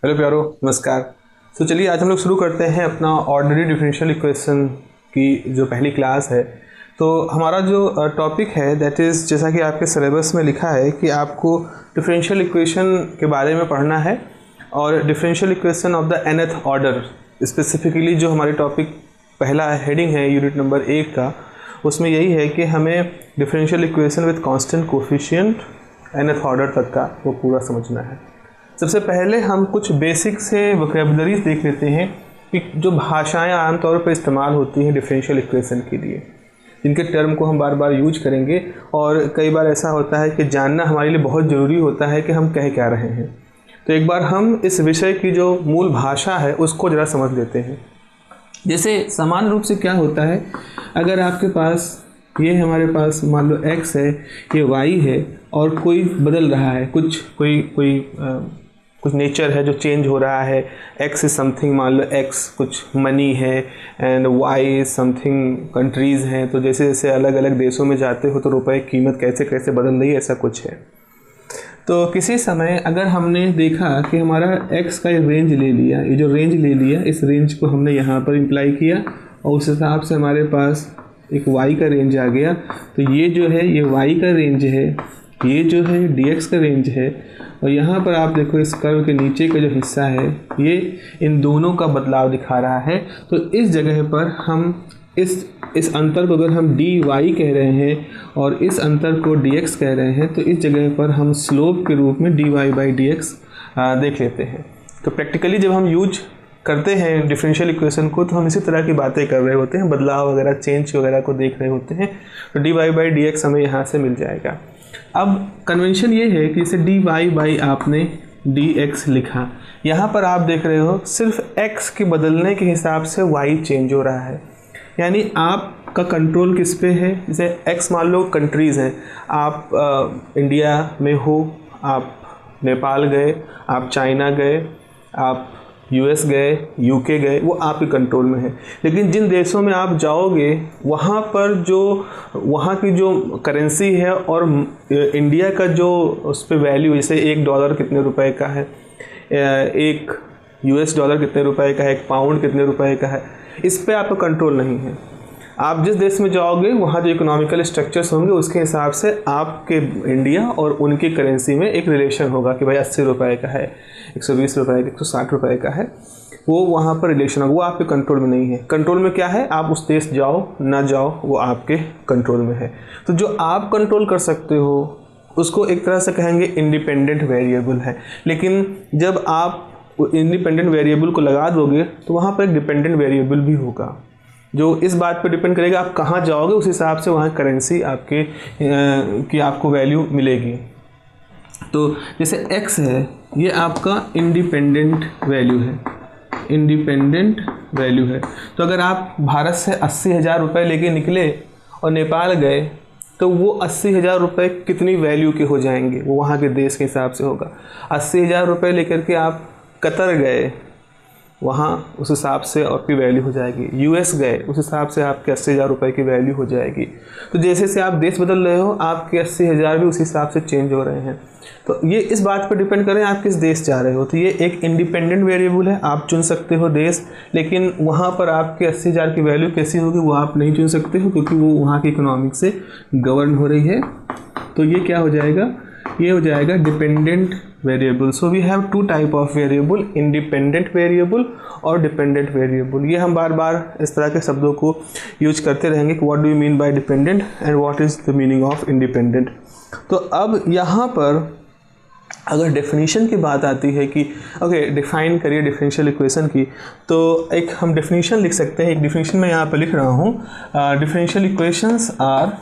Hello प्यारो, नमस्कार। चलिए आज हम लोग शुरू करते हैं अपना ऑर्डिनरी डिफरेंशियल इक्वेशन की जो पहली क्लास है। तो हमारा जो टॉपिक है दैट इज़, जैसा कि आपके सिलेबस में लिखा है कि आपको डिफरेंशियल इक्वेशन के बारे में पढ़ना है और differential equation of the nth order. Specifically जो हमारे टॉपिक पहला हेडिंग है यूनिट नंबर 1 का, उसमें यही है कि हमें differential equation with constant coefficient nth order तक का वो पूरा समझना है। सबसे पहले हम कुछ बेसिक से वोकैबुलरीज देख लेते हैं कि जो भाषाएं आमतौर पर इस्तेमाल होती हैं डिफरेंशियल इक्वेशन के लिए, जिनके टर्म को हम बार बार यूज करेंगे। और कई बार ऐसा होता है कि जानना हमारे लिए बहुत ज़रूरी होता है कि हम कह क्या रहे हैं। तो एक बार हम इस विषय की जो मूल भाषा है उसको ज़रा समझ लेते हैं। जैसे सामान्य रूप से क्या होता है, अगर आपके पास ये हमारे पास मान लो x है, ये y है और कोई बदल रहा है, कुछ नेचर है जो चेंज हो रहा है। x इज समथिंग, मान लो x कुछ मनी है and y is something countries हैं। तो जैसे जैसे अलग अलग देशों में जाते हो तो रुपए की कीमत कैसे कैसे बदल रही है, ऐसा कुछ है। तो किसी समय अगर हमने देखा कि हमारा x का रेंज ले लिया, ये जो रेंज ले लिया, इस रेंज को हमने यहाँ पर इम्प्लाई किया और उस हिसाब से हमारे पास एक y का रेंज आ गया। तो ये जो है ये y का रेंज है, ये जो है dx का रेंज है। और यहाँ पर आप देखो इस कर्व के नीचे का जो हिस्सा है ये इन दोनों का बदलाव दिखा रहा है। तो इस जगह पर हम इस अंतर को अगर हम dy कह रहे हैं और इस अंतर को dx कह रहे हैं, तो इस जगह पर हम स्लोप के रूप में dy/dx देख लेते हैं। तो प्रैक्टिकली जब हम यूज करते हैं डिफरेंशियल इक्वेशन को तो हम इसी तरह की बातें कर रहे होते हैं, बदलाव वगैरह चेंज वगैरह को देख रहे होते हैं। तो dy/dx हमें यहाँ से मिल जाएगा। अब कन्वेंशन ये है कि इसे dy आपने dx लिखा, यहाँ पर आप देख रहे हो सिर्फ x के बदलने के हिसाब से y चेंज हो रहा है। यानी आपका कंट्रोल किस पे है। जैसे x मान लो कंट्रीज़ हैं, आप इंडिया में हो, आप नेपाल गए, आप चाइना गए, आप यूएस गए, यूके गए, वो आपके कंट्रोल में है। लेकिन जिन देशों में आप जाओगे वहाँ पर जो वहाँ की जो करेंसी है और इंडिया का जो उस पर वैल्यू, जैसे $1 कितने रुपए का है, एक यूएस डॉलर कितने रुपए का है, एक पाउंड कितने रुपए का है, इस पर आपका कंट्रोल नहीं है। आप जिस देश में जाओगे वहाँ जो इकोनॉमिकल स्ट्रक्चर्स होंगे उसके हिसाब से आपके इंडिया और उनकी करेंसी में एक रिलेशन होगा कि भाई 80 रुपए का है, 120 रुपए का, 160 रुपए का है, वो वहाँ पर रिलेशन होगा। वो आपके कंट्रोल में नहीं है। कंट्रोल में क्या है, आप उस देश जाओ ना जाओ वो आपके कंट्रोल में है। तो जो आप कंट्रोल कर सकते हो उसको एक तरह से कहेंगे इंडिपेंडेंट वेरिएबल है। लेकिन जब आप इंडिपेंडेंट वेरिएबल को लगा दोगे तो वहाँ पर एक डिपेंडेंट वेरिएबल भी होगा जो इस बात पर डिपेंड करेगा आप कहाँ जाओगे, उस हिसाब से वहाँ करेंसी आपके की आपको वैल्यू मिलेगी। तो जैसे x है ये आपका इंडिपेंडेंट वैल्यू है, इंडिपेंडेंट वैल्यू है। तो अगर आप भारत से 80,000 रुपये लेके निकले और नेपाल गए तो वो 80,000 रुपये कितनी वैल्यू के हो जाएंगे, वो वहाँ के देश के हिसाब से होगा। 80,000 रुपये लेकर के आप कतर गए, वहाँ उस हिसाब से आपकी वैल्यू हो जाएगी। यूएस गए, उस हिसाब से आपके 80,000 रुपये की वैल्यू हो जाएगी। तो जैसे जैसे आप देश बदल रहे हो आपके 80,000 भी उस हिसाब से चेंज हो रहे हैं। तो ये इस बात पर डिपेंड करें आप किस देश जा रहे हो। तो ये एक इंडिपेंडेंट वेरिएबल है, आप चुन सकते हो देश, लेकिन वहाँ पर आपके 80,000 की वैल्यू कैसी होगी वो आप नहीं चुन सकते हो क्योंकि वो वहाँ की इकोनॉमिक से गवर्न हो रही है। तो ये क्या हो जाएगा, ये हो जाएगा dependent variable. So we have two type of variable, independent variable और डिपेंडेंट वेरिएबल। ये हम बार बार इस तरह के शब्दों को यूज करते रहेंगे कि what do you mean bye dependent and what is the meaning of independent. तो अब यहाँ पर अगर डेफिनेशन की बात आती है कि ओके डिफाइन करिए डिफरेंशियल इक्वेशन की, तो एक हम डेफिनेशन लिख सकते हैं। एक डेफिनेशन मैं यहाँ पर लिख रहा हूँ, differential equations are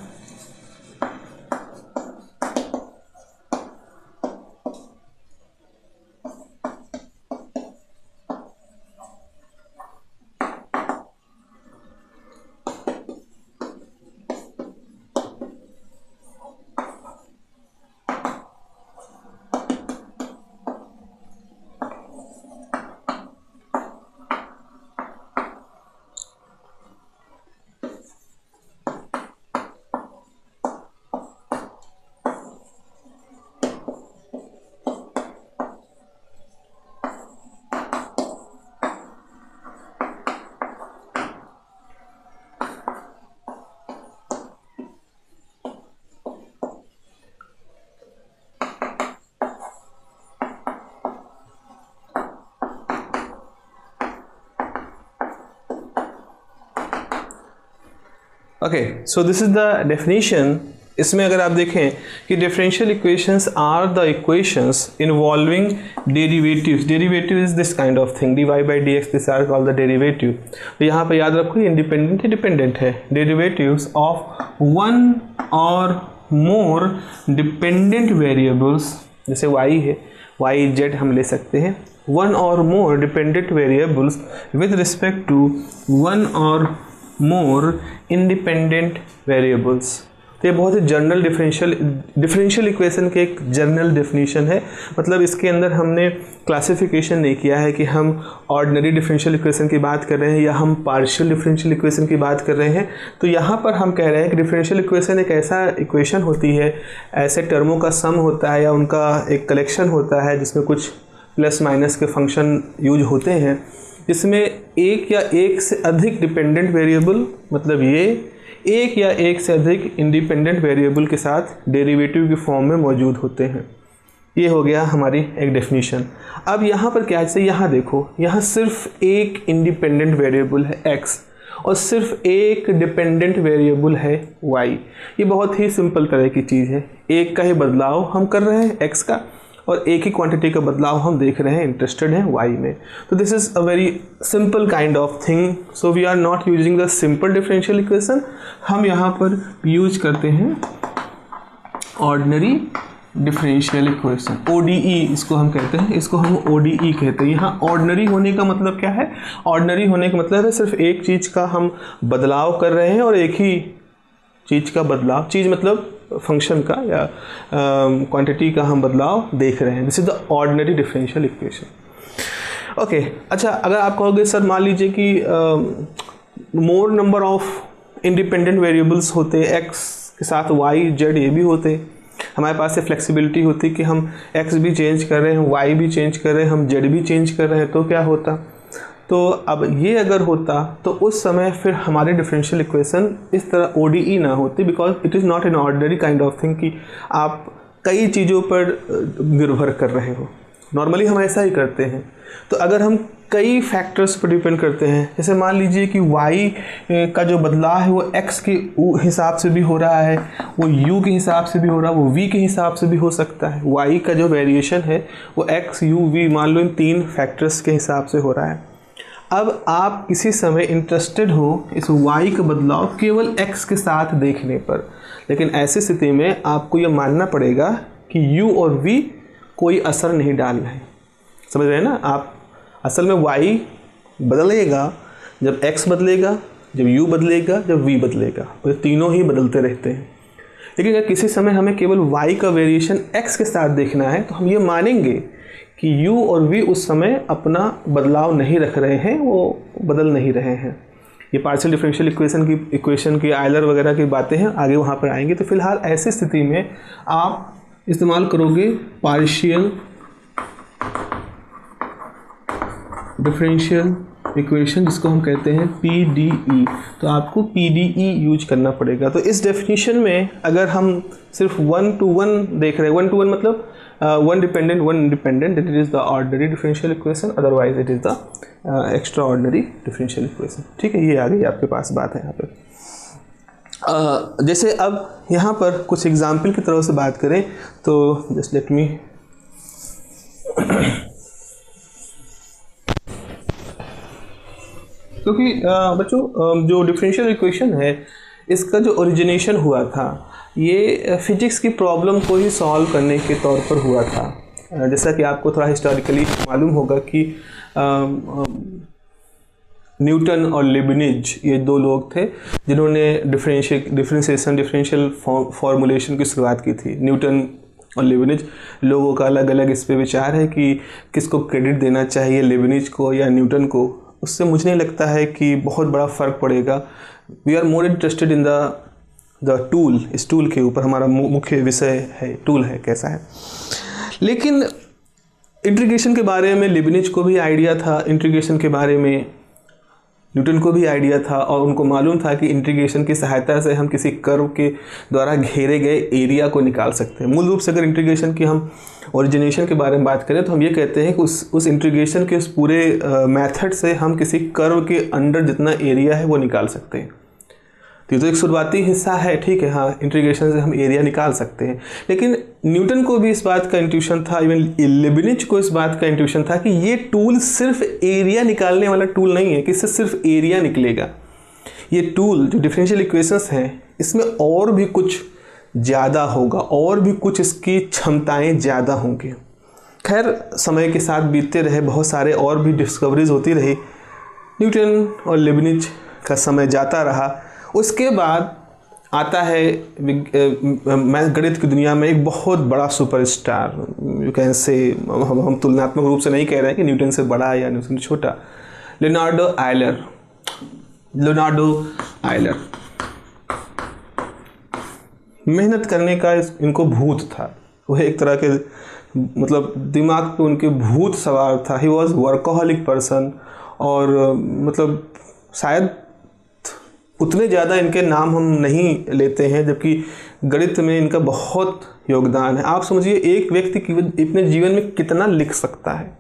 okay, so this is the definition. इसमें अगर आप देखें कि differential equations are the equations involving derivatives. Derivative is this kind of thing, dy by dx, this are called the derivative. तो यहाँ पर याद रखो इंडिपेंडेंट है, डिपेंडेंट है। Derivatives of one or more dependent variables, जैसे y है, y z हम ले सकते हैं, one or more dependent variables with respect to one or more independent variables. तो ये बहुत ही जनरल डिफरेंशियल इक्वेशन के एक जनरल डेफिनेशन है। मतलब इसके अंदर हमने क्लासिफिकेशन नहीं किया है कि हम ऑर्डिनरी डिफरेंशियल इक्वेशन की बात कर रहे हैं या हम पार्शियल डिफरेंशियल इक्वेशन की बात कर रहे हैं। तो यहाँ पर हम कह रहे हैं कि डिफरेंशियल इक्वेशन एक ऐसा इक्वेशन होती है, ऐसे टर्मों का सम होता है या उनका एक कलेक्शन होता है जिसमें कुछ प्लस माइनस के फंक्शन यूज होते हैं, जिसमें एक या एक से अधिक डिपेंडेंट वेरिएबल, मतलब ये एक या एक से अधिक इंडिपेंडेंट वेरिएबल के साथ डेरिवेटिव की फॉर्म में मौजूद होते हैं। ये हो गया हमारी एक डेफिनेशन। अब यहाँ पर क्या है, यहाँ देखो, यहाँ सिर्फ एक इंडिपेंडेंट वेरिएबल है x और सिर्फ एक डिपेंडेंट वेरिएबल है y। ये बहुत ही सिंपल तरह की चीज़ है। एक का ही बदलाव हम कर रहे हैं x का, और एक ही क्वांटिटी का बदलाव हम देख रहे हैं, इंटरेस्टेड हैं y में। तो this is a very simple kind of thing. So we are not using the simple differential equation, हम यहाँ पर यूज करते हैं ऑर्डिनरी डिफरेंशियल इक्वेशन, ODE इसको हम कहते हैं, इसको हम ODE कहते हैं। यहाँ ऑर्डिनरी होने का मतलब क्या है? ऑर्डिनरी होने का मतलब है सिर्फ एक चीज़ का हम बदलाव कर रहे हैं और एक ही चीज़ का बदलाव, चीज़ मतलब फंक्शन का या क्वांटिटी का हम बदलाव देख रहे हैं। This is the ordinary differential equation. Okay, अच्छा, अगर आप कहोगे सर मान लीजिए कि मोर नंबर ऑफ इंडिपेंडेंट वेरिएबल्स होते, x के साथ y z ये भी होते, हमारे पास ये फ्लेक्सिबिलिटी होती कि हम x भी चेंज कर रहे हैं, y भी चेंज कर रहे हैं, हम z भी चेंज कर रहे हैं, तो क्या होता? तो अब ये अगर होता तो उस समय फिर हमारे डिफरेंशियल इक्वेशन इस तरह ODE ना होती, because it is not an ordinary kind of thing कि आप कई चीज़ों पर निर्भर कर रहे हो। नॉर्मली हम ऐसा ही करते हैं। तो अगर हम कई फैक्टर्स पर डिपेंड करते हैं, जैसे मान लीजिए कि y का जो बदलाव है वो x के हिसाब से भी हो रहा है, वो u के हिसाब से भी हो रहा है, वो v के हिसाब से भी हो सकता है। y का जो वेरिएशन है वो x, u, v मान लो इन तीन फैक्टर्स के हिसाब से हो रहा है। अब आप किसी समय इंटरेस्टेड हो इस y का बदलाव केवल x के साथ देखने पर, लेकिन ऐसी स्थिति में आपको यह मानना पड़ेगा कि u और v कोई असर नहीं डाल रहे हैं। समझ रहे हैं ना आप? असल में y बदलेगा जब x बदलेगा, जब u बदलेगा, जब v बदलेगा, और तीनों ही बदलते रहते हैं। लेकिन अगर किसी समय हमें केवल y का वेरिएशन x के साथ देखना है तो हम ये मानेंगे कि u और v उस समय अपना बदलाव नहीं रख रहे हैं, वो बदल नहीं रहे हैं। ये पार्शियल डिफरेंशियल इक्वेशन की आयलर वगैरह की बातें हैं, आगे वहाँ पर आएंगे। तो फिलहाल ऐसी स्थिति में आप इस्तेमाल करोगे पार्शियल डिफरेंशियल इक्वेशन, जिसको हम कहते हैं PDE। तो आपको PDE यूज करना पड़ेगा। तो इस डेफिनेशन में अगर हम सिर्फ 1 to 1 देख रहे हैं, 1 to 1 मतलब one dependent, one independent, that it is the ordinary differential equation, otherwise it is the extraordinary differential equation। ठीक है, ये आ गई आपके पास बात है यहाँ पे। जैसे अब यहाँ पर कुछ एग्जाम्पल की तरह से बात करें तो जस्ट लेट मी क्योंकि बच्चों जो डिफरेंशियल इक्वेशन है इसका जो ओरिजिनेशन हुआ था ये फिजिक्स की प्रॉब्लम को ही सॉल्व करने के तौर पर हुआ था। जैसा कि आपको थोड़ा हिस्टोरिकली मालूम होगा कि न्यूटन और लिबनिज ये दो लोग थे जिन्होंने डिफरेंशियल फॉर्मूलेशन की शुरुआत की थी। न्यूटन और लिबनिज, लोगों का अलग अलग इस पे विचार है कि किसको क्रेडिट देना चाहिए, लिबनिज को या न्यूटन को। उससे मुझे नहीं लगता है कि बहुत बड़ा फ़र्क पड़ेगा। We are more interested in the tool, इस टूल के ऊपर हमारा मुख्य विषय है, टूल है कैसा है। लेकिन इंटीग्रेशन के बारे में लिबनिज को भी आइडिया था, इंटीग्रेशन के बारे में न्यूटन को भी आइडिया था, और उनको मालूम था कि इंटीग्रेशन की सहायता से हम किसी कर्व के द्वारा घेरे गए एरिया को निकाल सकते हैं। मूल रूप से अगर इंटीग्रेशन की हम ओरिजिनेशन के बारे में बात करें तो हम ये कहते हैं कि उस इंटीग्रेशन के उस पूरे मेथड से हम किसी कर्व के अंडर जितना एरिया है वो निकाल सकते हैं। तो ये तो एक शुरुआती हिस्सा है, ठीक है, हाँ, इंटीग्रेशन से हम एरिया निकाल सकते हैं। लेकिन न्यूटन को भी इस बात का इंट्यूशन था, इवन लिबनिज को इस बात का इंट्यूशन था कि ये टूल सिर्फ एरिया निकालने वाला टूल नहीं है कि इससे सिर्फ एरिया निकलेगा। ये टूल जो डिफरेंशियल इक्वेशंस हैं इसमें और भी कुछ ज़्यादा होगा, और भी कुछ इसकी क्षमताएं ज़्यादा होंगी। खैर समय के साथ बीतते रहे, बहुत सारे और भी डिस्कवरीज होती रही, न्यूटन और लिबनिज का समय जाता रहा। उसके बाद आता है गणित की दुनिया में एक बहुत बड़ा सुपरस्टार, यू कैन से, हम तुलनात्मक रूप से नहीं कह रहे हैं कि न्यूटन से बड़ा है या न्यूटन से छोटा, लियोनार्डो आयलर। मेहनत करने का इनको भूत था, वह एक तरह के मतलब दिमाग पे उनके भूत सवार था। ही वॉज वर्कोहलिक पर्सन, और मतलब शायद उतने ज़्यादा इनके नाम हम नहीं लेते हैं, जबकि गणित में इनका बहुत योगदान है। आप समझिए एक व्यक्ति अपने जीवन में कितना लिख सकता है,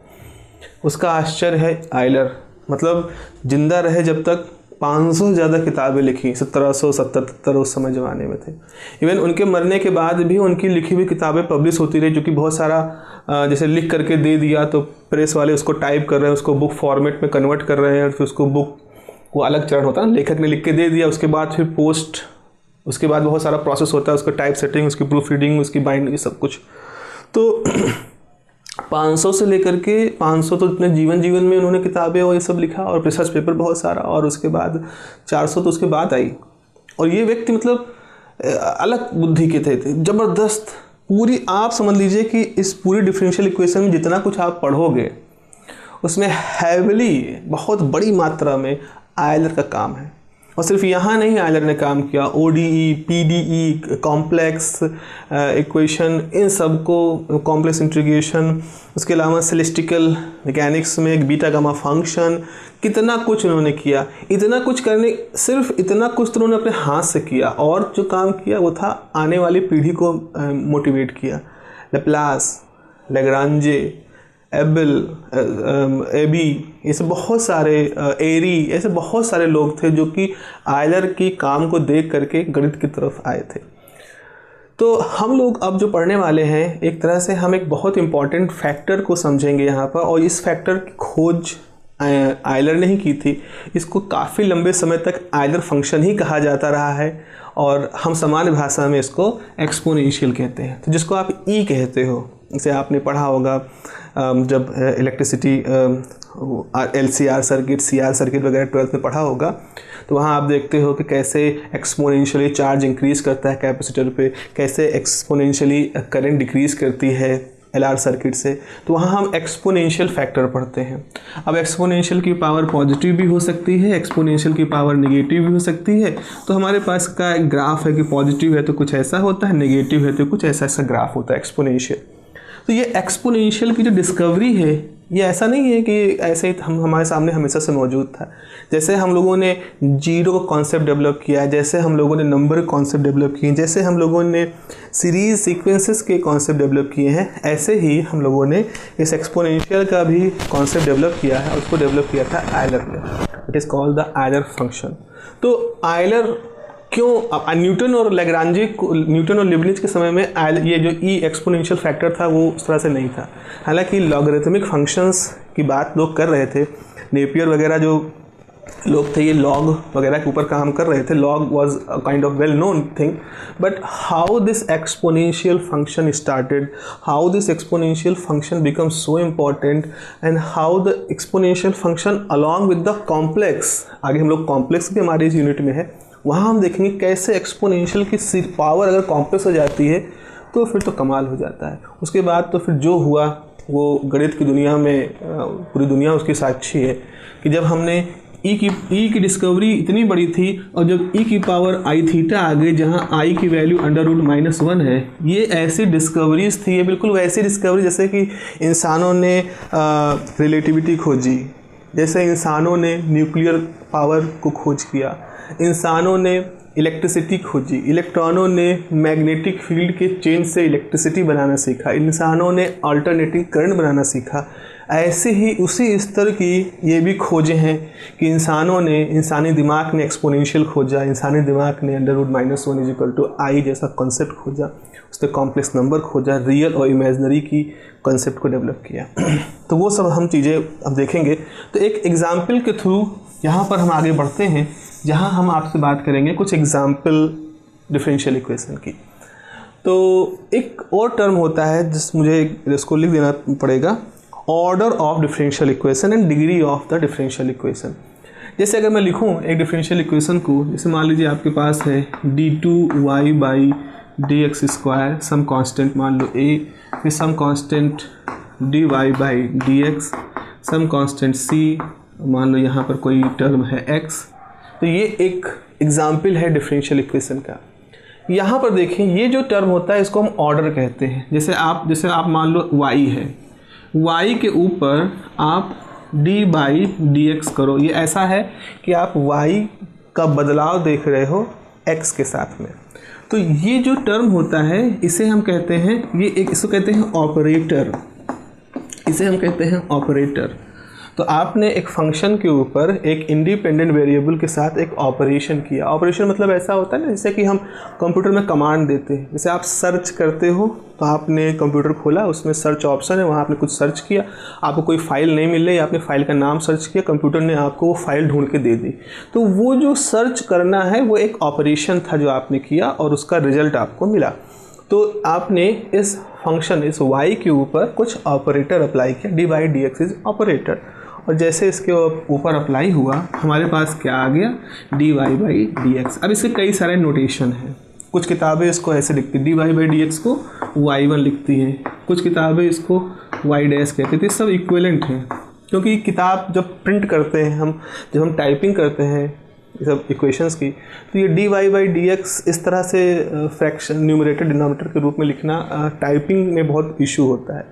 उसका आश्चर्य है। आयलर मतलब जिंदा रहे जब तक 500 से ज़्यादा किताबें लिखी, 1777 उस समय ज़माने में थे। इवन उनके मरने के बाद भी उनकी लिखी हुई किताबें पब्लिश होती रही, जो कि बहुत सारा जैसे लिख करके दे दिया तो प्रेस वाले उसको टाइप कर रहे हैं, उसको बुक फॉर्मेट में कन्वर्ट कर रहे हैं, और फिर उसको बुक, वो अलग चरण होता है ना, लेखक ने लिख के दे दिया, उसके बाद फिर पोस्ट, उसके बाद बहुत सारा प्रोसेस होता है, उसका टाइप सेटिंग, उसकी प्रूफ रीडिंग, उसकी बाइंडिंग, ये सब कुछ। तो 500 से लेकर के 500 तो इतने जीवन में उन्होंने किताबें और ये सब लिखा, और रिसर्च पेपर बहुत सारा, और उसके बाद 400 तो उसके बाद आई। और ये व्यक्ति मतलब अलग बुद्धि के थे ज़बरदस्त। पूरी आप समझ लीजिए कि इस पूरी डिफरेंशियल इक्वेशन में जितना कुछ आप पढ़ोगे उसमें हैविली, बहुत बड़ी मात्रा में आयलर का काम है। और सिर्फ यहाँ नहीं आयलर ने काम किया, ODE, PDE, कॉम्प्लेक्स इक्वेशन, इन सब को, कॉम्प्लेक्स इंटीग्रेशन, उसके अलावा सेलेस्टिकल मैकेनिक्स में एक बीटा गामा फंक्शन, कितना कुछ उन्होंने किया। इतना कुछ करने, सिर्फ इतना कुछ तो उन्होंने अपने हाथ से किया, और जो काम किया वो था आने वाली पीढ़ी को मोटिवेट किया। लैप्लास, लैग्रांजे, एबल, एबी, ऐसे बहुत सारे, एरी, ऐसे बहुत सारे लोग थे जो कि आयलर की काम को देख करके गणित की तरफ आए थे। तो हम लोग अब जो पढ़ने वाले हैं, एक तरह से हम एक बहुत इम्पॉर्टेंट फैक्टर को समझेंगे यहाँ पर, और इस फैक्टर की खोज आयलर ने ही की थी। इसको काफ़ी लंबे समय तक आयलर फंक्शन ही कहा जाता रहा है, और हम सामान्य भाषा में इसको एक्सपोनेंशियल कहते हैं। तो जिसको आप ई कहते हो, इसे आपने पढ़ा होगा जब electricity LCR circuit, CR circuit वगैरह 12th में पढ़ा होगा, तो वहाँ आप देखते हो कि कैसे एक्सपोनेंशियली चार्ज इंक्रीज़ करता है कैपेसिटर पे, कैसे एक्सपोनेंशियली करंट डिक्रीज़ करती है LR सर्किट से। तो वहाँ हम एक्सपोनेंशियल फैक्टर पढ़ते हैं। अब एक्सपोनेंशियल की पावर पॉजिटिव भी हो सकती है, एक्सपोनेंशियल की पावर नेगेटिव भी हो सकती है। तो हमारे पास का एक ग्राफ है कि पॉजिटिव है तो कुछ ऐसा होता है, नेगेटिव है तो कुछ ऐसा ग्राफ होता है एक्सपोनेंशियल। तो ये एक्सपोनेंशियल की जो डिस्कवरी है, ये ऐसा नहीं है कि ऐसे ही हमारे सामने हमेशा से मौजूद था। जैसे हम लोगों ने जीरो का कॉन्सेप्ट डेवलप किया है, जैसे हम लोगों ने नंबर कॉन्सेप्ट डेवलप किए हैं, जैसे हम लोगों ने सीरीज सीक्वेंसेस के कॉन्सेप्ट डेवलप किए हैं, ऐसे ही हम लोगों ने इस एक्सपोनेंशियल का भी कॉन्सेप्ट डेवलप किया है, और उसको डेवलप किया था आयलर ने। It is called the Euler function. तो आयलर क्यों, न्यूटन और लैग्रांजे, न्यूटन और लिबनिज के समय में ये जो ई एक्सपोनेंशियल फैक्टर था वो उस तरह से नहीं था। हालांकि लॉगरिथमिक फंक्शंस की बात लोग कर रहे थे, नेपियर वगैरह जो लोग थे ये लॉग वगैरह के ऊपर काम कर रहे थे। Log was a kind of well known thing, but how this exponential function started, how this exponential function become so important, and how the exponential function along with the complex, आगे हम लोग कॉम्प्लेक्स भी हमारे इस unit में है, वहाँ हम देखेंगे कैसे एक्सपोनेंशियल की पावर अगर कॉम्प्लेक्स हो जाती है तो फिर तो कमाल हो जाता है। उसके बाद तो फिर जो हुआ वो गणित की दुनिया में, पूरी दुनिया उसकी साक्षी है कि जब हमने ई की डिस्कवरी इतनी बड़ी थी, और जब ई की पावर आई थीटा आ गई, जहाँ आई की वैल्यू √-1 है, ये ऐसी डिस्कवरीज थी, ये बिल्कुल वैसी डिस्कवरी जैसे कि इंसानों ने रिलेटिविटी खोजी, जैसे इंसानों ने न्यूक्लियर पावर को खोज किया, इंसानों ने इलेक्ट्रिसिटी खोजी, इलेक्ट्रॉनों ने मैग्नेटिक फील्ड के चेंज से इलेक्ट्रिसिटी बनाना सीखा, इंसानों ने अल्टरनेटिंग करंट बनाना सीखा। ऐसे ही उसी स्तर की ये भी खोजें हैं कि इंसानी दिमाग ने एक्सपोनेंशियल खोजा, इंसानी दिमाग ने √-1 = I जैसा कॉन्सेप्ट खोजा, उसने कॉम्प्लेक्स नंबर खोजा, रियल और इमेजिनरी की कॉन्सेप्ट को डेवलप किया। तो वो सब हम चीज़ें अब देखेंगे। तो एक एग्जाम्पल के थ्रू यहाँ पर हम आगे बढ़ते हैं, जहाँ हम आपसे बात करेंगे कुछ एग्जाम्पल डिफरेंशियल इक्वेशन की। तो एक और टर्म होता है मुझे इसको लिख देना पड़ेगा, order of differential equation and degree of the differential equation. जैसे अगर मैं लिखूँ एक डिफरेंशियल इक्वेशन को, जैसे मान लीजिए आपके पास है d2y/dx², सम कांस्टेंट मान लो a, फिर some constant dy/dx, some constant c, मान लो यहाँ पर कोई टर्म है x। तो ये एक एग्जाम्पल है डिफरेंशियल इक्वेशन का। यहाँ पर देखें ये जो टर्म होता है इसको हम ऑर्डर कहते हैं। जैसे आप मान लो y है, y के ऊपर आप d/dx करो, ये ऐसा है कि आप y का बदलाव देख रहे हो x के साथ में। तो ये जो टर्म होता है इसे हम कहते हैं, इसको कहते हैं ऑपरेटर, इसे हम कहते हैं ऑपरेटर। तो आपने एक फंक्शन के ऊपर एक इंडिपेंडेंट वेरिएबल के साथ एक ऑपरेशन किया। ऑपरेशन मतलब ऐसा होता है ना, जैसे कि हम कंप्यूटर में कमांड देते हैं। जैसे आप सर्च करते हो तो आपने कंप्यूटर खोला, उसमें सर्च ऑप्शन है, वहाँ आपने कुछ सर्च किया, आपको कोई फाइल नहीं मिल रही, आपने फाइल का नाम सर्च किया, कंप्यूटर ने आपको वो फाइल ढूंढ के दे दी। तो वो जो सर्च करना है वो एक ऑपरेशन था जो आपने किया और उसका रिजल्ट आपको मिला। तो आपने इस फंक्शन इस y के ऊपर कुछ ऑपरेटर अप्लाई किया, d/dx इज ऑपरेटर, और जैसे इसके ऊपर अप्लाई हुआ हमारे पास क्या आ गया, dy/dx। अब इसके कई सारे नोटेशन हैं। कुछ किताबें इसको ऐसे लिखती, dy/dx को y1 लिखती हैं, कुछ किताबें इसको y' कहती थी। सब इक्विवेलेंट हैं, क्योंकि किताब जब प्रिंट करते हैं जब हम टाइपिंग करते हैं सब इक्वेशंस की, तो ये dy/dx इस तरह से फ्रैक्शन न्यूमरेटर डिनोमिनेटर के रूप में लिखना टाइपिंग में बहुत इशू होता है।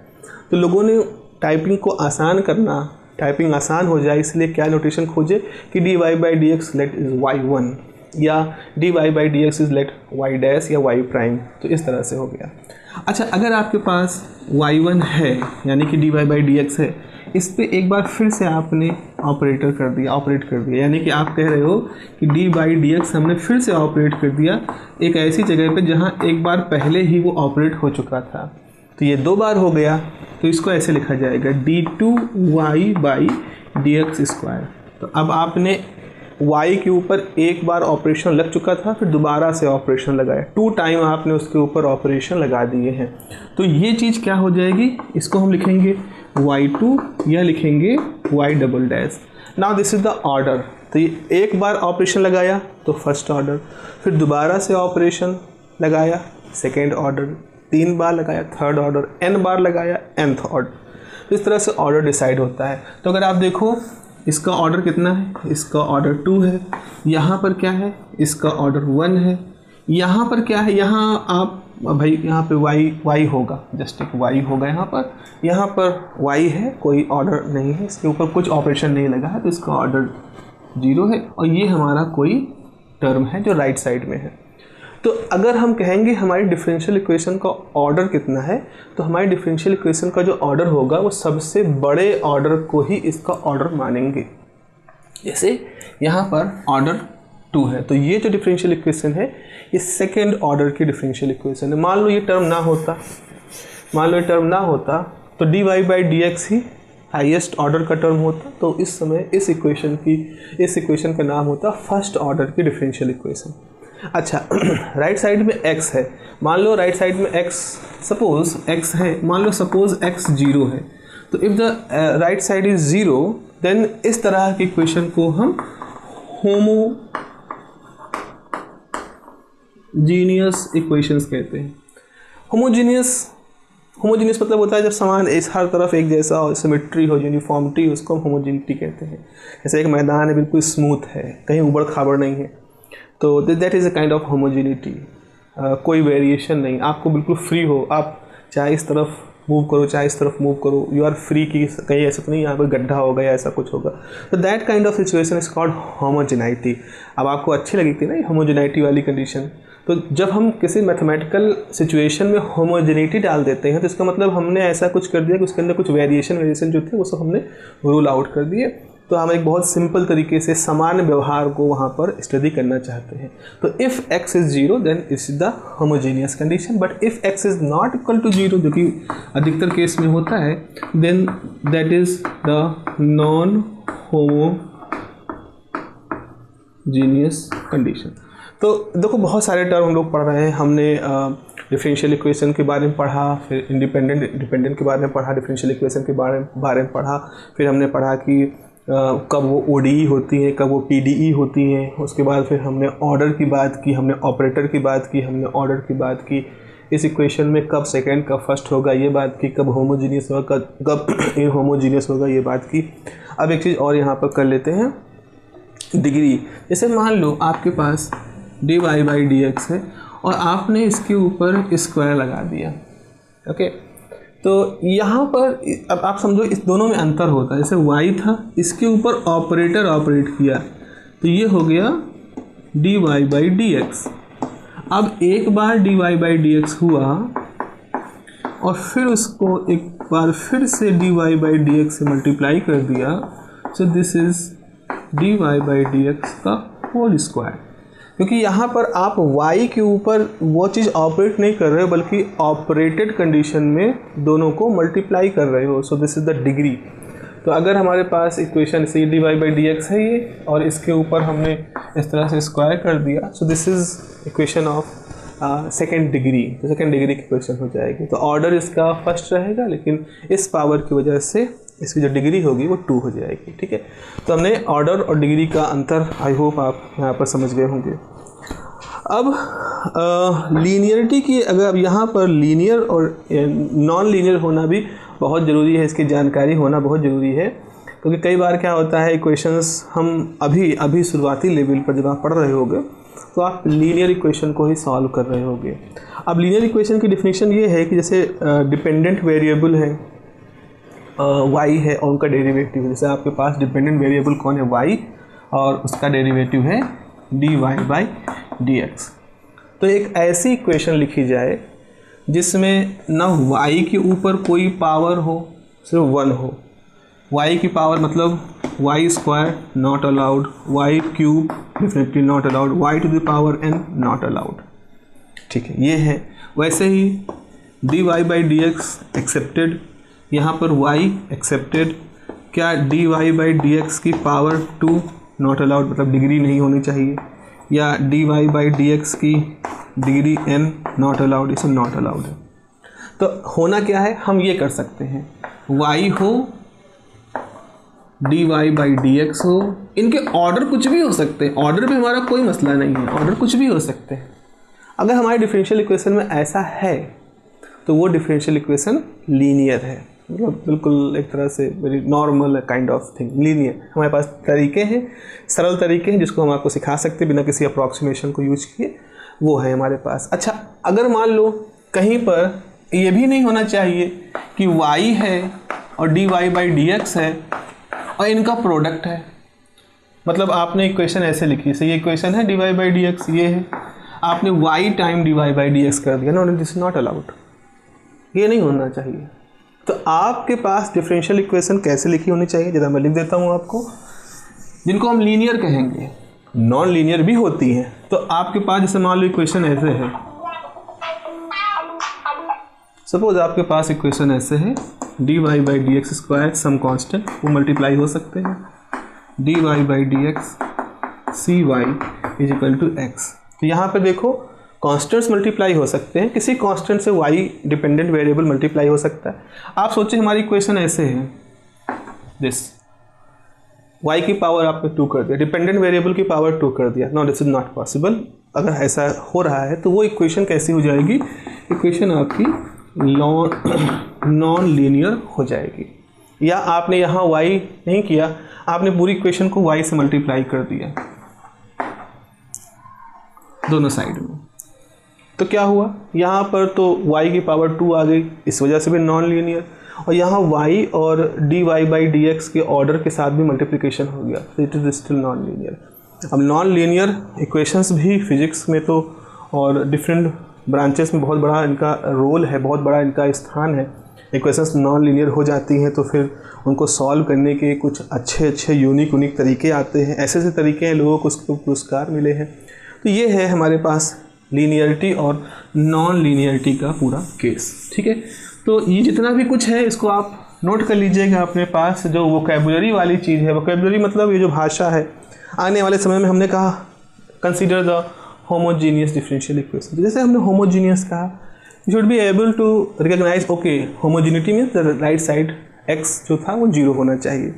तो लोगों ने टाइपिंग को आसान करना, टाइपिंग आसान हो जाए इसलिए क्या नोटेशन खोजे कि dy/dx लेट इज y1 या dy/dx इज लेट y' या y'। तो इस तरह से हो गया। अच्छा, अगर आपके पास y1 है यानी कि dy/dx है, इस पे एक बार फिर से आपने ऑपरेट कर दिया, यानी कि आप कह रहे हो कि d/dx हमने फिर से ऑपरेट कर दिया एक ऐसी जगह पे जहाँ एक बार पहले ही वो ऑपरेट हो चुका था। तो ये 2 बार हो गया, तो इसको ऐसे लिखा जाएगा d2y/dx²। तो अब आपने y के ऊपर एक बार ऑपरेशन लग चुका था, फिर दोबारा से ऑपरेशन लगाया, 2 टाइम आपने उसके ऊपर ऑपरेशन लगा दिए हैं। तो ये चीज़ क्या हो जाएगी, इसको हम लिखेंगे y2 या लिखेंगे y'। Now this is the order. तो ये एक बार ऑपरेशन लगाया तो फर्स्ट ऑर्डर, फिर दोबारा से ऑपरेशन लगाया सेकेंड ऑर्डर, 3 बार लगाया थर्ड ऑर्डर, n बार लगाया nth ऑर्डर। तो इस तरह से ऑर्डर डिसाइड होता है। तो अगर आप देखो इसका ऑर्डर कितना है, इसका ऑर्डर 2 है, यहाँ पर क्या है, इसका ऑर्डर 1 है, यहाँ पर क्या है, यहाँ आप भाई यहाँ पे y होगा, जस्ट एक y होगा यहाँ पर y है, कोई ऑर्डर नहीं है, इसके ऊपर कुछ ऑपरेशन नहीं लगा है, तो इसका ऑर्डर 0 है, और ये हमारा कोई टर्म है जो राइट साइड में है। तो अगर हम कहेंगे हमारी डिफरेंशियल इक्वेशन का ऑर्डर कितना है, तो हमारी डिफरेंशियल इक्वेशन का जो ऑर्डर होगा वो सबसे बड़े ऑर्डर को ही इसका ऑर्डर मानेंगे। जैसे यहाँ पर ऑर्डर 2 है, तो ये जो डिफरेंशियल इक्वेशन है ये सेकेंड ऑर्डर की डिफरेंशियल इक्वेशन है। मान लो ये टर्म ना होता, तो dy/dx ही हाईएस्ट ऑर्डर का टर्म होता, तो इस समय इस इक्वेशन का नाम होता फर्स्ट ऑर्डर की डिफरेंशियल इक्वेशन। अच्छा, राइट साइड में x है, मान लो राइट साइड में x, सपोज x है, मान लो सपोज x 0 है, तो if the right side is 0 then इस तरह की इक्वेशन को हम होमोजीनियस इक्वेशंस कहते हैं। होमोजीनियस मतलब होता है जब समान इस हर तरफ एक जैसा हो, सिमेट्री हो, यूनिफॉर्मिटी, उसको हम होमोजीनिटी कहते हैं। जैसे एक मैदान है बिल्कुल स्मूथ है, कहीं उबड़ खाबड़ नहीं है, तो that is a kind of homogeneity. कोई वेरिएशन नहीं, आपको बिल्कुल फ्री हो, आप चाहे इस तरफ मूव करो चाहे इस तरफ मूव करो, यू आर फ्री की कहीं ऐसा तो नहीं यहाँ पर गड्ढा होगा या ऐसा कुछ होगा। तो that kind of situation is called homogeneity. अब आपको अच्छी लगी थी ना ये होमोजेनिटी वाली कंडीशन, तो जब हम किसी मैथमेटिकल सिचुएशन में होमोजेनिटी डाल देते हैं तो इसका मतलब हमने ऐसा कुछ कर दिया कि उसके अंदर कुछ वेरिएशन जो थे वो सब हमने रूल आउट कर दिए। तो हम एक बहुत सिंपल तरीके से समान व्यवहार को वहाँ पर स्टडी करना चाहते हैं। तो if x is 0 then it's the homogeneous condition, but if x is not equal to 0, जो कि अधिकतर केस में होता है, then that is the non homogeneous condition. तो देखो बहुत सारे टर्म हम लोग पढ़ रहे हैं। हमने डिफरेंशियल इक्वेशन के बारे में पढ़ा, फिर डिपेंडेंट के बारे में पढ़ा, डिफरेंशियल इक्वेशन के बारे में पढ़ा, फिर हमने पढ़ा कि कब वो ODE होती हैं, कब वो PDE होती हैं। उसके बाद फिर हमने ऑर्डर की बात की, हमने ऑपरेटर की बात की, हमने ऑर्डर की बात की, इस इक्वेशन में कब सेकंड कब फर्स्ट होगा ये बात की, कब होमोजीनियस होगा कब इनहोमोजीनियस होगा ये बात की। अब एक चीज़ और यहाँ पर कर लेते हैं, डिग्री। जैसे मान लो आपके पास dy/dx है और आपने इसके ऊपर स्क्वायर लगा दिया, ओके। तो यहाँ पर अब आप समझो इस दोनों में अंतर होता है। जैसे y था, इसके ऊपर ऑपरेटर ऑपरेट किया तो ये हो गया dy/dx। अब एक बार dy/dx हुआ और फिर उसको एक बार फिर से dy/dx से मल्टीप्लाई कर दिया, सो दिस इज dy/dx का होल स्क्वायर। क्योंकि यहाँ पर आप y के ऊपर वो चीज़ ऑपरेट नहीं कर रहे हो बल्कि ऑपरेटेड कंडीशन में दोनों को मल्टीप्लाई कर रहे हो। So this is the degree. तो अगर हमारे पास इक्वेशन से dy/dx है ये और इसके ऊपर हमने इस तरह से स्क्वायर कर दिया, so this is equation of second degree. तो सेकेंड डिग्री की इक्वेशन हो जाएगी। तो ऑर्डर इसका फर्स्ट रहेगा लेकिन इस पावर की वजह से इसकी जो डिग्री होगी वो 2 हो जाएगी, ठीक है। तो हमने ऑर्डर और डिग्री का अंतर आई होप आप यहाँ पर समझ गए होंगे। अब लीनियरिटी की, अगर अब यहाँ पर लीनियर और नॉन लीनियर होना भी बहुत ज़रूरी है, इसकी जानकारी होना बहुत ज़रूरी है। क्योंकि कई बार क्या होता है, इक्वेशंस हम अभी शुरुआती लेवल पर जब आप पढ़ रहे होगे तो आप लीनियर इक्वेशन को ही सॉल्व कर रहे होगे। अब लीनियर इक्वेशन की डेफिनेशन ये है कि जैसे डिपेंडेंट वेरिएबल है y है और उनका डेरिवेटिव है। जैसे आपके पास डिपेंडेंट वेरिएबल कौन है, y, और उसका डेरिवेटिव है dy/dx। तो एक ऐसी इक्वेशन लिखी जाए जिसमें ना y के ऊपर कोई पावर हो, सिर्फ 1 हो। y की पावर मतलब y² not allowed, y³ definitely not allowed, y⁴n not allowed, ठीक है, ये है। वैसे ही dy/dx एक्सेप्टेड, यहाँ पर y एक्सेप्टेड, क्या dy/dx की पावर 2 नॉट अलाउड, मतलब डिग्री नहीं होनी चाहिए, या dy/dx की डिग्री n नॉट अलाउड, इसे नॉट अलाउड है। तो होना क्या है, हम ये कर सकते हैं, y हो, dy/dx हो, इनके ऑर्डर कुछ भी हो सकते हैं, ऑर्डर में हमारा कोई मसला नहीं है, ऑर्डर कुछ भी हो सकते हैं। अगर हमारे डिफरेंशियल इक्वेशन में ऐसा है तो वो डिफरेंशियल इक्वेशन लीनियर है, मतलब बिल्कुल एक तरह से very normal kind of thing, linear. हमारे पास तरीके हैं, सरल तरीके हैं जिसको हम आपको सिखा सकते हैं बिना किसी अप्रॉक्सीमेशन को यूज किए, वो है हमारे पास। अच्छा, अगर मान लो कहीं पर ये भी नहीं होना चाहिए कि y है और dy/dx है और इनका प्रोडक्ट है, मतलब आपने इक्वेशन ऐसे लिखी है, ये इक्वेशन है dy/dx ये है, आपने y टाइम dy/dx कर दिया, no this is not allowed, ये नहीं होना चाहिए। तो आपके पास डिफरेंशियल इक्वेशन कैसे लिखी होनी चाहिए, जरा मैं लिख देता हूँ आपको, जिनको हम लीनियर कहेंगे, नॉन लीनियर भी होती हैं। तो आपके पास जैसे मान लो इक्वेशन ऐसे है, सपोज आपके पास इक्वेशन ऐसे है, dy/dx² सम कांस्टेंट, वो मल्टीप्लाई हो सकते हैं, dy/dx cy = x। तो यहाँ पे देखो कांस्टेंट्स मल्टीप्लाई हो सकते हैं, किसी कांस्टेंट से y डिपेंडेंट वेरिएबल मल्टीप्लाई हो सकता है। आप सोचिए हमारी इक्वेशन ऐसे है, दिस y की पावर आपने 2 कर दिया, डिपेंडेंट वेरिएबल की पावर 2 कर दिया, no this is not possible. अगर ऐसा हो रहा है तो वो इक्वेशन कैसी हो जाएगी, इक्वेशन आपकी नॉन लीनियर हो जाएगी। या आपने यहाँ y नहीं किया, आपने पूरी इक्वेशन को y से मल्टीप्लाई कर दिया दोनों साइड में, तो क्या हुआ, यहाँ पर तो y की पावर 2 आ गई, इस वजह से भी नॉन लीनियर, और यहाँ y और dy/dx के ऑर्डर के साथ भी मल्टीप्लिकेशन हो गया, तो it is still non linear. अब नॉन लीनियर इक्वेशंस भी फिजिक्स में तो और डिफरेंट ब्रांचेस में बहुत बड़ा इनका रोल है, बहुत बड़ा इनका स्थान है। इक्वेशंस नॉन लीनियर हो जाती हैं तो फिर उनको सॉल्व करने के कुछ अच्छे यूनिक तरीके आते हैं, ऐसे तरीके हैं, लोगों को उसको पुरस्कार मिले हैं। तो ये है हमारे पास लीनियरिटी और नॉन लीनियरिटी का पूरा केस। ठीक है, तो ये जितना भी कुछ है इसको आप नोट कर लीजिएगा अपने पास। जो वोकैबुलरी वाली चीज़ है, वोकैबुलरी मतलब ये जो भाषा है, आने वाले समय में हमने कहा consider the homogeneous differential equation. जैसे हमने होमोजीनियस कहा, you should be able to recognise okay homogeneity means the right side x जो था वो 0 होना चाहिए।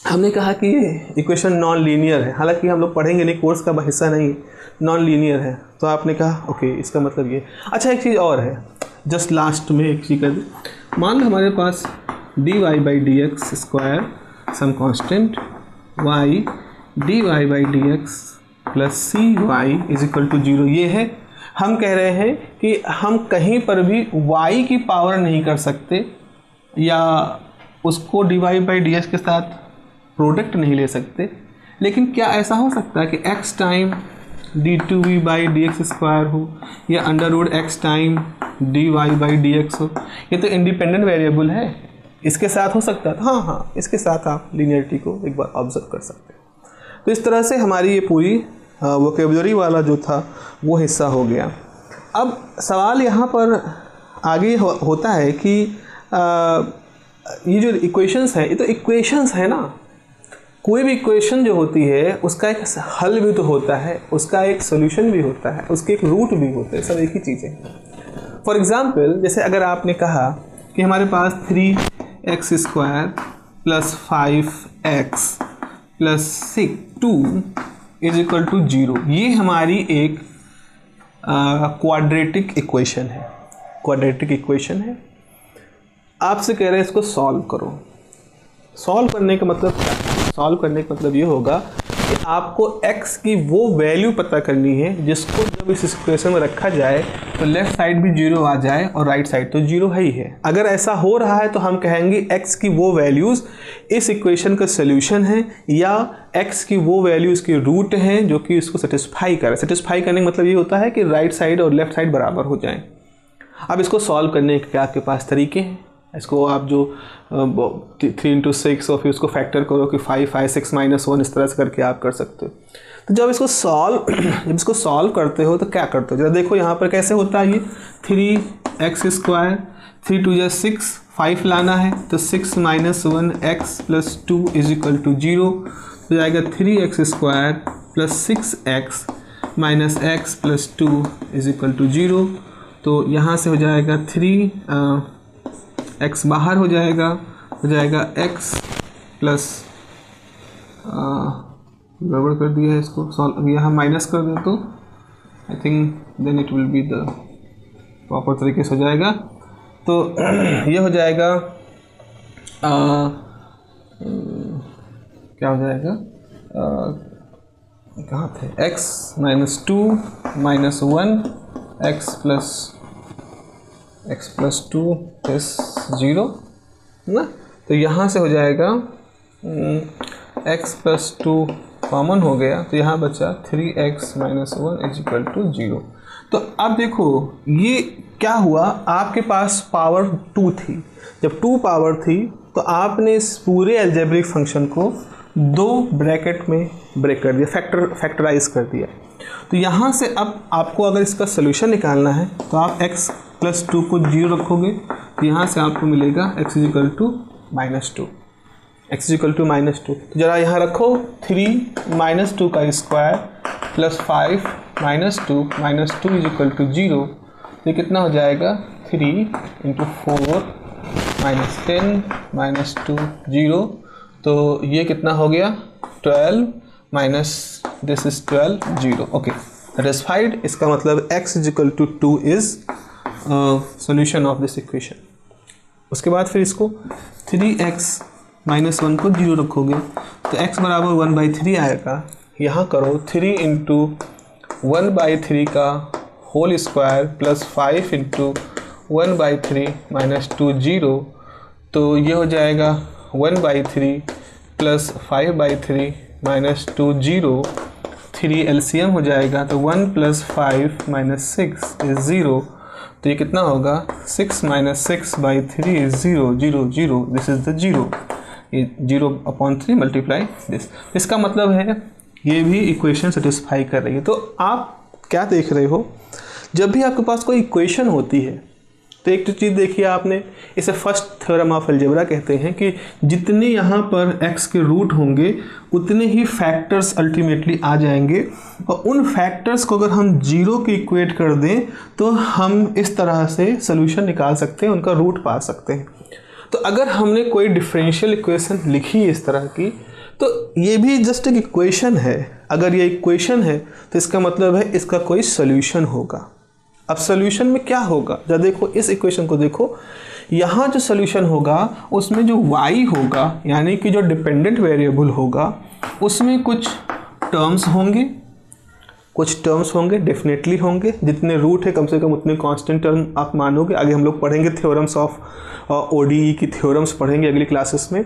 हमने कहा कि इक्वेशन नॉन लीनियर है, हालांकि हम लोग पढ़ेंगे नहीं, कोर्स का हिस्सा नहीं, नॉन लीनियर है। तो आपने कहा ओके इसका मतलब ये। अच्छा एक चीज़ और है, जस्ट लास्ट में एक चीज़ कर दे। मान लो हमारे पास dy/dx square some constant y dy/dx plus cy is equal to 0। ये है, हम कह रहे हैं कि हम कहीं पर भी y की पावर नहीं कर सकते या उसको dy/dx के साथ प्रोडक्ट नहीं ले सकते, लेकिन क्या ऐसा हो सकता है कि x टाइम d2v/dx स्क्वायर हो या √x टाइम dy/dx हो? ये तो इंडिपेंडेंट वेरिएबल है, इसके साथ हो सकता है। हाँ, इसके साथ आप लीनियरिटी को एक बार ऑब्जर्व कर सकते हैं। तो इस तरह से हमारी ये पूरी वोकैबुलरी वाला जो था वो हिस्सा हो गया। अब सवाल यहाँ पर आगे होता है कि ये जो इक्वेशंस है, ये तो इक्वेशंस है ना। कोई भी इक्वेशन जो होती है उसका एक हल भी तो होता है, उसका एक सोल्यूशन भी होता है, उसके एक रूट भी होते हैं, सब एक ही चीज़ है। फॉर एग्ज़ाम्पल, जैसे अगर आपने कहा कि हमारे पास 3x square plus 5x plus 2 is equal to 0, ये हमारी एक क्वाड्रेटिक इक्वेशन है। क्वाड्रेटिक इक्वेशन है, आपसे कह रहे हैं इसको सॉल्व करो। सॉल्व करने का मतलब क्या है? सॉल्व करने का मतलब ये होगा कि आपको x की वो वैल्यू पता करनी है जिसको जब इस इक्वेशन में रखा जाए तो लेफ्ट साइड भी 0 आ जाए और राइट साइड तो 0 है ही है। अगर ऐसा हो रहा है तो हम कहेंगे x की वो वैल्यूज़ इस इक्वेशन का सोल्यूशन है या x की वो वैल्यूज़ की रूट हैं जो कि इसको सेटिस्फाई करे। सेटिस्फाई करने का मतलब ये होता है कि राइट साइड और लेफ्ट साइड बराबर हो जाएं। अब इसको सॉल्व करने के आपके पास तरीके हैं। इसको आप जो 3 × 6 और फिर उसको फैक्टर करो कि 5 6 -1, इस तरह से करके आप कर सकते हो। तो जब इसको सॉल्व करते हो तो क्या करते हो, जरा देखो यहाँ पर कैसे होता है। ये 3x स्क्वायर 3 2 6, 5 लाना है तो 6 - 1x plus 2 is equal to 0। तो जाएगा 3x square plus 6x minus x plus 2 is equal to 0। तो यहाँ से हो जाएगा 3x बाहर हो जाएगा x प्लस गड़बड़ कर दिया है इसको सॉल्व, यहाँ माइनस कर दे तो I think then it will be the proper तरीके से हो जाएगा। तो ये हो जाएगा क्या हो जाएगा, कहाँ थे, x - 2 - 1 x प्लस 2 इस 0 ना। तो यहाँ से हो जाएगा x प्लस 2 कॉमन हो गया तो यहाँ बचा 3x - 1 इज इक्वल टू 0। तो अब देखो ये क्या हुआ, आपके पास पावर 2 थी। जब 2 पावर थी तो आपने इस पूरे अलजेब्रिक फंक्शन को 2 ब्रैकेट में ब्रेक कर दिया, फैक्टराइज कर दिया। तो यहाँ से अब आपको अगर इसका सोल्यूशन निकालना है तो आप x प्लस 2 को 0 रखोगे तो यहाँ से आपको मिलेगा x is equal to -2, x is equal to -2। तो ज़रा यहाँ रखो 3 - 2 का square plus 5 - 2 is equal to 0। तो कितना हो जाएगा 3 × 4 - 10 - 2 0। तो ये कितना हो गया 12 minus this is 12 0। Okay satisfied, इसका मतलब x is equal to 2 is solution of this equation. उसके बाद फिर इसको 3x - 1 को 0 रखोगे तो x बराबर 1/3 आएगा। यहाँ करो 3 × 1/3 का होल स्क्वायर प्लस 5 × 1/3 - 2 0। तो ये हो जाएगा 1/3 प्लस 5/3 - 2 0। 3 एलसीएम हो जाएगा तो 1 + 5 - 6 इज़ 0। तो ये कितना होगा 6 - 6/3 इज़ 0 0 0, दिस इज़ द 0। ये 0/3 मल्टीप्लाई दिस। इसका मतलब है ये भी इक्वेशन सेटिस्फाई कर रही है। तो आप क्या देख रहे हो, जब भी आपके पास कोई इक्वेशन होती है तो एक तो चीज़ देखिए आपने, इसे फर्स्ट थ्योरम ऑफ अलजेब्रा कहते हैं कि जितने यहाँ पर x के रूट होंगे उतने ही फैक्टर्स अल्टीमेटली आ जाएंगे, और उन फैक्टर्स को अगर हम 0 के इक्वेट कर दें तो हम इस तरह से सोल्यूशन निकाल सकते हैं, उनका रूट पा सकते हैं। तो अगर हमने कोई डिफरेंशियल इक्वेशन लिखी इस तरह की, तो ये भी जस्ट एक इक्वेशन है। अगर ये इक्वेशन है तो इसका मतलब है इसका कोई सोल्यूशन होगा। अब सोल्यूशन में क्या होगा, जब देखो इस इक्वेशन को देखो, यहाँ जो सोल्यूशन होगा उसमें जो y होगा यानी कि जो डिपेंडेंट वेरिएबल होगा उसमें कुछ टर्म्स होंगे डेफिनेटली होंगे। जितने रूट है कम से कम उतने कांस्टेंट टर्म आप मानोगे। आगे हम लोग पढ़ेंगे थ्योरम्स ऑफ ODE की थ्योरम्स पढ़ेंगे अगली क्लासेस में।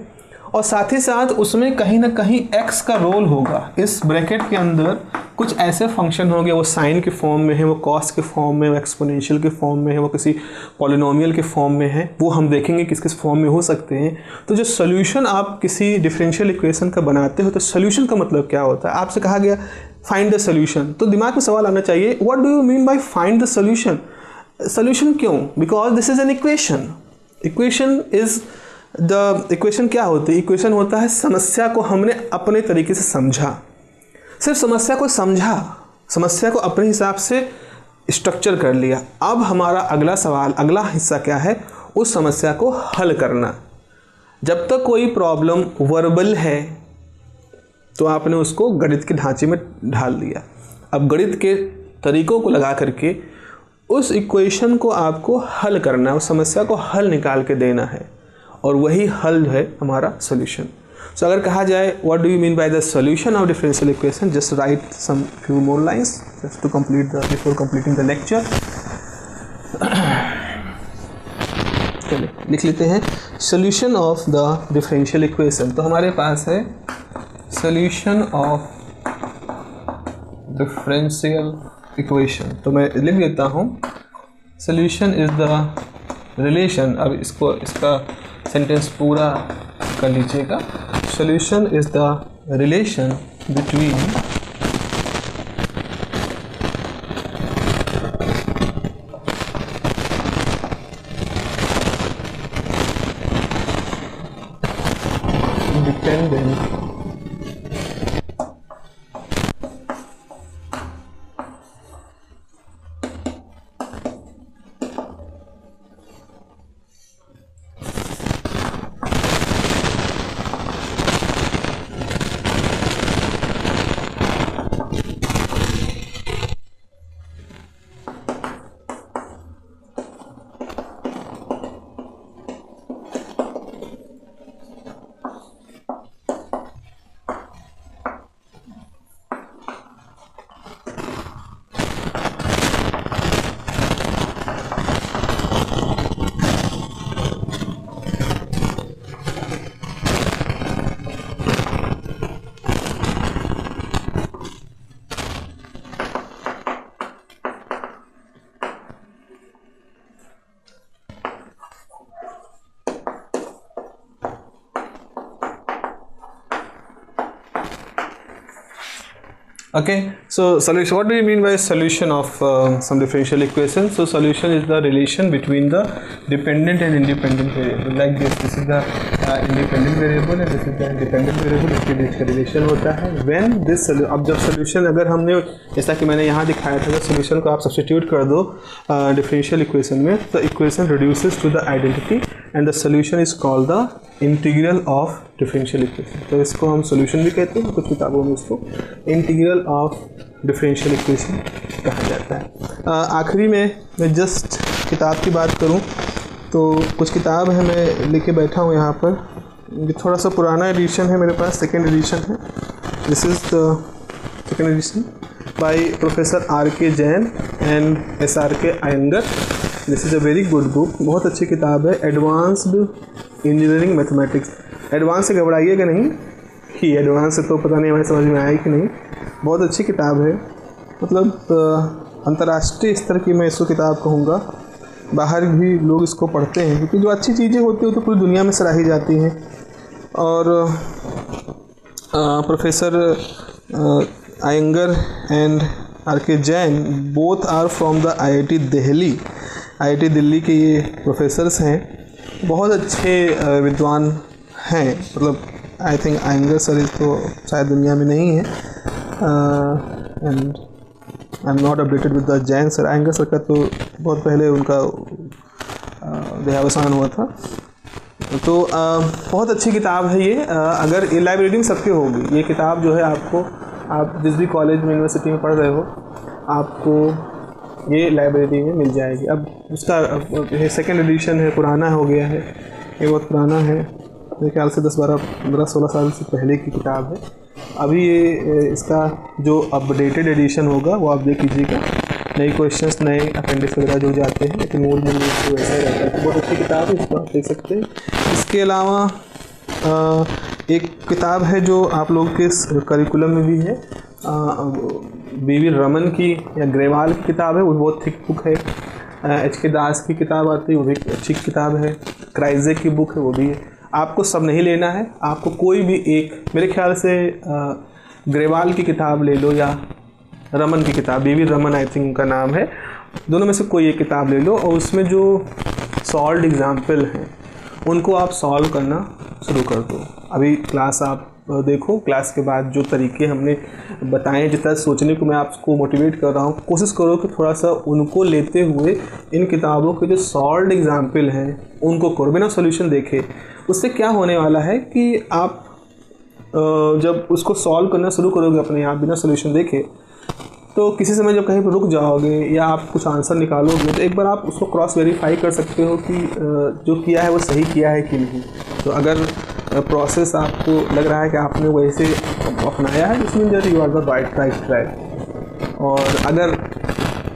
और साथ ही साथ उसमें कहीं ना कहीं x का रोल होगा। इस ब्रैकेट के अंदर कुछ ऐसे फंक्शन होंगे, वो साइन के फॉर्म में है, वो कॉस के फॉर्म में, वो एक्सपोनेंशियल के फॉर्म में है, वो किसी पॉलिनोमियल के फॉर्म में है, वो हम देखेंगे किस किस फॉर्म में हो सकते हैं। तो जो सोल्यूशन आप किसी डिफरेंशियल इक्वेशन का बनाते हो तो सोल्यूशन का मतलब क्या होता है। आपसे कहा गया फाइंड द सोल्यूशन, तो दिमाग में सवाल आना चाहिए what do you mean by find the solution. Solution क्यों? Because this is an equation. Equation क्या होती है? इक्वेशन होता है समस्या को हमने अपने तरीके से समझा, सिर्फ समस्या को समझा, समस्या को अपने हिसाब से स्ट्रक्चर कर लिया। अब हमारा अगला सवाल, अगला हिस्सा क्या है? उस समस्या को हल करना। जब तक कोई प्रॉब्लम वर्बल है तो आपने उसको गणित के ढांचे में ढाल दिया। अब गणित के तरीकों को लगा करके उस इक्वेशन को आपको हल करना है, उस समस्या को हल निकाल के देना है, और वही हल है हमारा सोल्यूशन। सो अगर कहा जाए what do you mean by the solution of differential equation, just write some few more lines just to complete the before completing the lecture. चलिए लिख लेते हैं solution of the differential equation. तो हमारे पास है सोल्यूशन ऑफ डिफरेंशियल इक्वेशन। तो मैं लिख देता हूँ सोल्यूशन इज द रिलेशन। अब इसका सेंटेंस पूरा कर लीजिएगा। Solution is the relation between dependent Okay, so solution, what do you mean by solution of some differential equation? So solution is the relation between the dependent and independent variable, like this is the independent variable and this is the independent variable, इसके बीच का relation होता है। when this अब जब solution अगर हमने जैसा कि मैंने यहाँ दिखाया था, जब solution को आप substitute कर दो differential equation में, तो equation reduces to the identity and the solution is called the integral of differential equation। तो इसको हम solution भी कहते हैं, कुछ किताबों में इसको integral ऑफ डिफरेंशियल इक्वेशन कहा जाता है। आखिरी में मैं जस्ट किताब की बात करूं तो कुछ किताब है, मैं लेके बैठा हूं यहाँ पर। थोड़ा सा पुराना एडिशन है मेरे पास, सेकेंड एडिशन है। This is the second edition by professor R.K. Jain and S.R.K. Iyengar. This is a very good book, बहुत अच्छी किताब है। Advanced engineering mathematics. एडवांस से घबराइएगा नहीं, कि एडवांस है तो पता नहीं हमें समझ में आया कि नहीं। बहुत अच्छी किताब है, मतलब अंतर्राष्ट्रीय स्तर की मैं इसको किताब कहूँगा। बाहर भी लोग इसको पढ़ते हैं क्योंकि जो अच्छी चीज़ें होती हैं तो पूरी दुनिया में सराही जाती हैं। और professor Iyengar and R K. Jain both are from the IIT Delhi. IIT Delhi के ये प्रोफेसर्स हैं, बहुत अच्छे विद्वान हैं। मतलब आई थिंक अयंगर सर इस तो शायद दुनिया में नहीं है, and I am not updated with the Jain sir. Iyengar sir का तो बहुत पहले उनका देहावसान हुआ था। तो बहुत अच्छी किताब है ये। अगर ये लाइब्रेरी में सबके होगी ये किताब जो है, आपको आप जिस भी कॉलेज में यूनिवर्सिटी में पढ़ रहे हो आपको ये लाइब्रेरी में मिल जाएगी। अब उसका सेकेंड एडिशन है, पुराना हो गया है, ये बहुत पुराना है, मेरे ख्याल से 10-12-15-16 साल से पहले की किताब है। अभी ये इसका जो अपडेटेड एडिशन होगा वो आप देख लीजिएगा, नए क्वेश्चंस नए अपेंडिक्स वगैरह जो जाते हैं, लेकिन मूल में तो वैसा ही रहता है। तो बहुत अच्छी किताब है, इसको आप देख सकते हैं। इसके अलावा एक किताब है जो आप लोग के करिकुलम में भी है, वी.वी. रमन की या ग्रेवाल की किताब है, वो बहुत थिक बुक है। H.K. दास की किताब आती है, वो भी अच्छी किताब है। क्राइजेक की बुक है, वो भी है। आपको सब नहीं लेना है, आपको कोई भी एक, मेरे ख्याल से ग्रेवाल की किताब ले लो या रमन की किताब, वी.वी. रमन आई थिंक उनका नाम है, दोनों में से कोई एक किताब ले लो और उसमें जो सॉल्व्ड एग्जाम्पल हैं उनको आप सॉल्व करना शुरू कर दो। अभी क्लास आप देखो, क्लास के बाद जो तरीके हमने बताए, जितना सोचने को मैं आपको मोटिवेट कर रहा हूँ, कोशिश करो कि थोड़ा सा उनको लेते हुए इन किताबों के जो सॉल्व्ड एग्जाम्पल हैं उनको करो, बिना सोल्यूशन देखे। उससे क्या होने वाला है कि आप जब उसको सॉल्व करना शुरू करोगे अपने आप बिना सोल्यूशन देखे, तो किसी समय जब कहीं पर रुक जाओगे या आप कुछ आंसर निकालोगे तो एक बार आप उसको क्रॉस वेरीफाई कर सकते हो कि जो किया है वो सही किया है कि नहीं। तो अगर प्रोसेस आपको लग रहा है कि आपने वैसे अपनाया है, इसमें that you are the right track. और अगर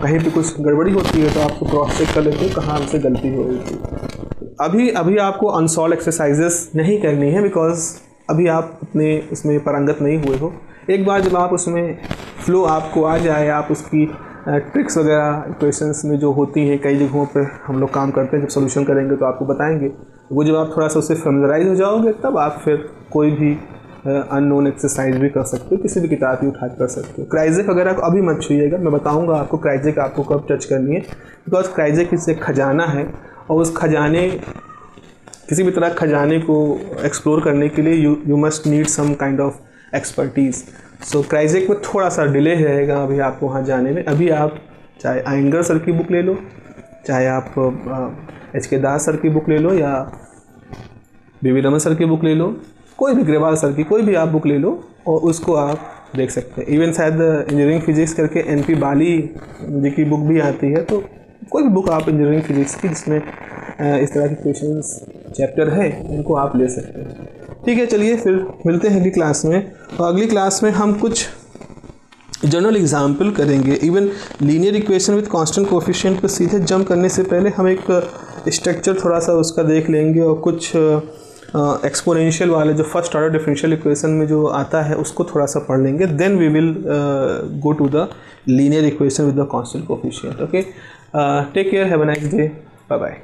कहीं पे कुछ गड़बड़ी होती है तो आपको क्रॉस चेक कर लेते हो कहाँ हमसे गलती हो रही थी। अभी आपको अनसॉल्व एक्सरसाइजेस नहीं करनी है, बिकॉज अभी आप अपने इसमें पारंगत नहीं हुए हो। एक बार जब आप उसमें फ्लो आपको आ जाए, आप उसकी ट्रिक्स वगैरह क्वेश्चंस में जो होती हैं, कई जगहों पे हम लोग काम करते हैं, जब सोल्यूशन करेंगे तो आपको बताएंगे, वो जब आप थोड़ा सा उससे फेमिलराइज हो जाओगे तब आप फिर कोई भी अननोन एक्सरसाइज भी कर सकते हो, किसी भी किताब भी उठा कर सकते हो। क्राइजेक वगैरह को अभी मत छूइएगा, मैं बताऊँगा आपको क्राइजेक आपको कब टच करनी है, बिकॉज क्राइजेक इससे खजाना है और उस खजाने, किसी भी तरह खजाने को एक्सप्लोर करने के लिए you must need some kind of expertise. So क्राइजेक में थोड़ा सा डिले रहेगा अभी आपको वहाँ जाने में। अभी आप चाहे अयंगर सर की बुक ले लो, चाहे आप H.K. दास सर की बुक ले लो या वी.वी. रमन सर की बुक ले लो, कोई भी ग्रेवाल सर की कोई भी आप बुक ले लो और उसको आप देख सकते हैं। इवन शायद इंजीनियरिंग फिजिक्स करके N.P. बाली जी की बुक भी आती है, तो कोई भी बुक आप इंजीनियरिंग फिजिक्स की जिसमें इस तरह के क्वेश्चंस चैप्टर है उनको आप ले सकते हैं। ठीक है, चलिए फिर मिलते हैं अगली क्लास में। और अगली क्लास में हम कुछ जनरल एग्जाम्पल करेंगे। Even linear equation with constant coefficient पर सीधे जंप करने से पहले हम एक स्ट्रक्चर थोड़ा सा उसका देख लेंगे और कुछ एक्सपोनेंशियल वाले जो फर्स्ट ऑर्डर डिफरेंशियल इक्वेशन में जो आता है उसको थोड़ा सा पढ़ लेंगे। Then we will go to the linear equation with the constant coefficient. Okay, take care, have a nice day, bye bye.